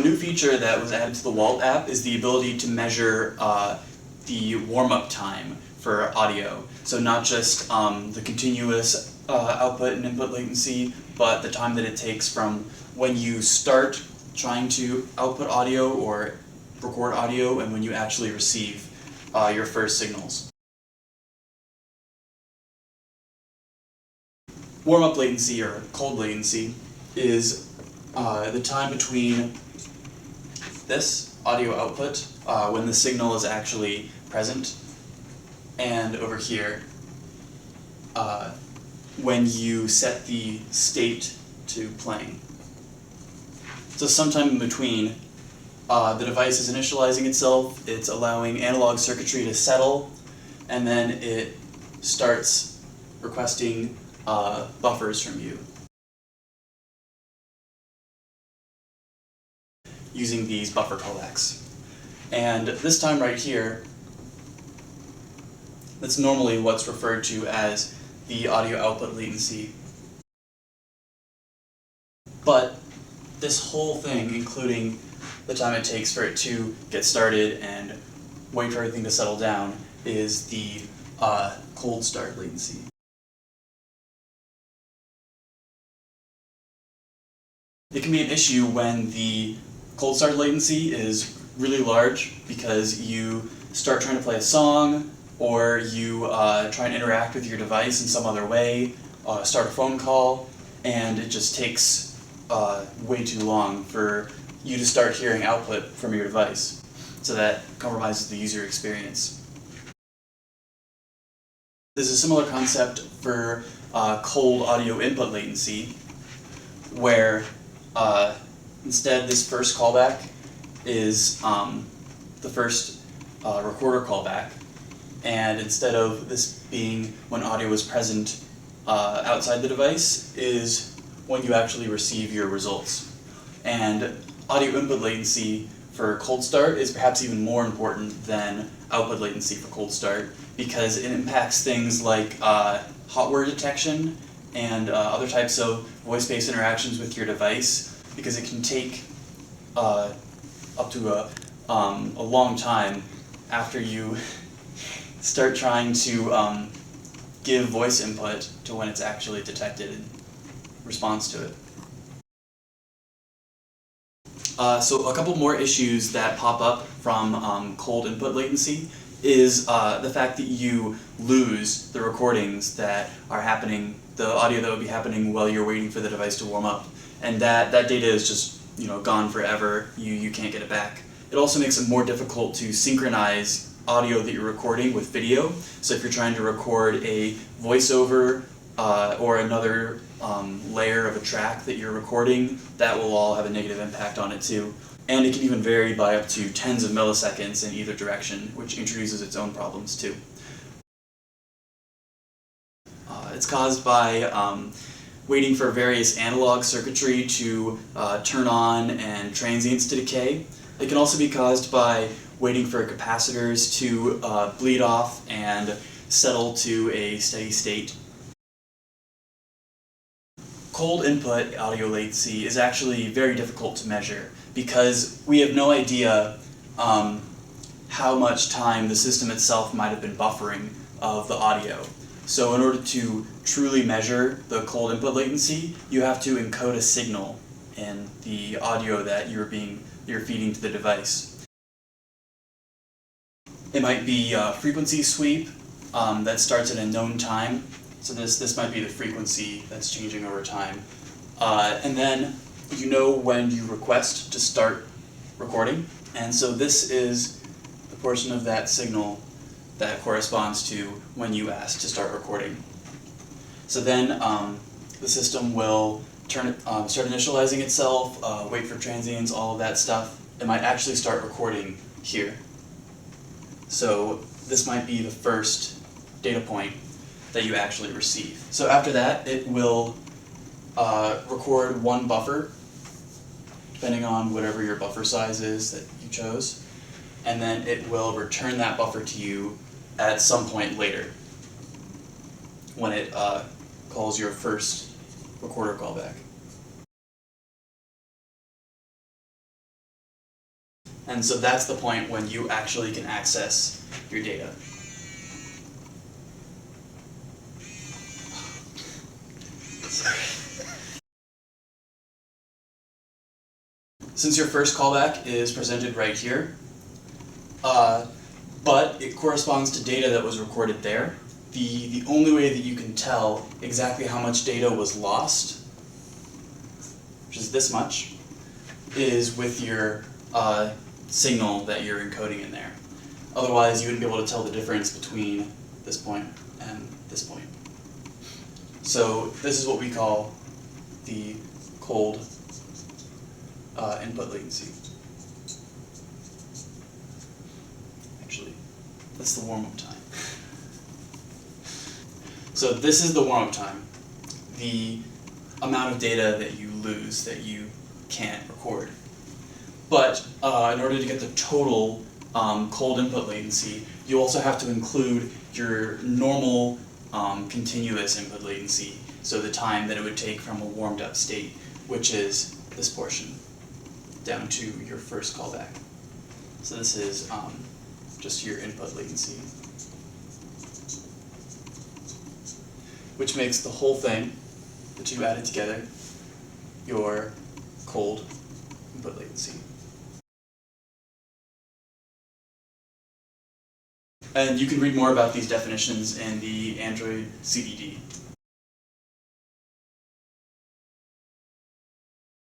a new feature that was added to the WALT app is the ability to measure the warm-up time for audio. So not just the continuous output and input latency, but the time that it takes from when you start trying to output audio or record audio and when you actually receive your first signals. Warm-up latency, or cold latency, is the time between this audio output, when the signal is actually present, and over here, when you set the state to playing. So sometime in between, the device is initializing itself, it's allowing analog circuitry to settle, and then it starts requesting buffers from you using these buffer callbacks. And this time right here, that's normally what's referred to as the audio output latency. But this whole thing, including the time it takes for it to get started and wait for everything to settle down, is the cold start latency. It can be an issue when the cold start latency is really large because you start trying to play a song, or you try and interact with your device in some other way, start a phone call, and it just takes way too long for you to start hearing output from your device. So that compromises the user experience. There's a similar concept for cold audio input latency, where instead this first callback is the first recorder callback, and instead of this being when audio is present outside the device, is when you actually receive your results. And audio input latency for cold start is perhaps even more important than output latency for cold start, because it impacts things like hot word detection and other types of voice-based interactions with your device, because it can take up to a long time after you start trying to give voice input to when it's actually detected in response to it. So a couple more issues that pop up from cold input latency is the fact that you lose the recordings that are happening, the audio that would be happening while you're waiting for the device to warm up, and that data is just gone forever. You can't get it back. It also makes it more difficult to synchronize audio that you're recording with video. So if you're trying to record a voiceover or another layer of a track that you're recording, that will all have a negative impact on it too. And it can even vary by up to tens of milliseconds in either direction, which introduces its own problems too. It's caused by waiting for various analog circuitry to turn on and transients to decay. It can also be caused by waiting for capacitors to bleed off and settle to a steady state. Cold input audio latency is actually very difficult to measure because we have no idea how much time the system itself might have been buffering of the audio. So in order to truly measure the cold input latency, you have to encode a signal in the audio that you're feeding to the device. It might be a frequency sweep that starts at a known time. So this might be the frequency that's changing over time. And then you know when you request to start recording. And so this is the portion of that signal that corresponds to when you ask to start recording. So then the system will start initializing itself, wait for transients, all of that stuff. It might actually start recording here. So this might be the first data point that you actually receive. So after that, it will record one buffer, depending on whatever your buffer size is that you chose, and then it will return that buffer to you at some point later when it calls your first recorder callback. And so that's the point when you actually can access your data. Since your first callback is presented right here, but it corresponds to data that was recorded there, the only way that you can tell exactly how much data was lost, which is this much, is with your signal that you're encoding in there. Otherwise, you wouldn't be able to tell the difference between this point and this point. So this is what we call the cold input latency. Actually, that's the warm-up time. So this is the warm-up time, the amount of data that you lose, that you can't record. But in order to get the total cold input latency, you also have to include your normal continuous input latency, so the time that it would take from a warmed up state, which is this portion, down to your first callback. So this is just your input latency, which makes the whole thing, the two added together, your cold input latency. And you can read more about these definitions in the Android CDD.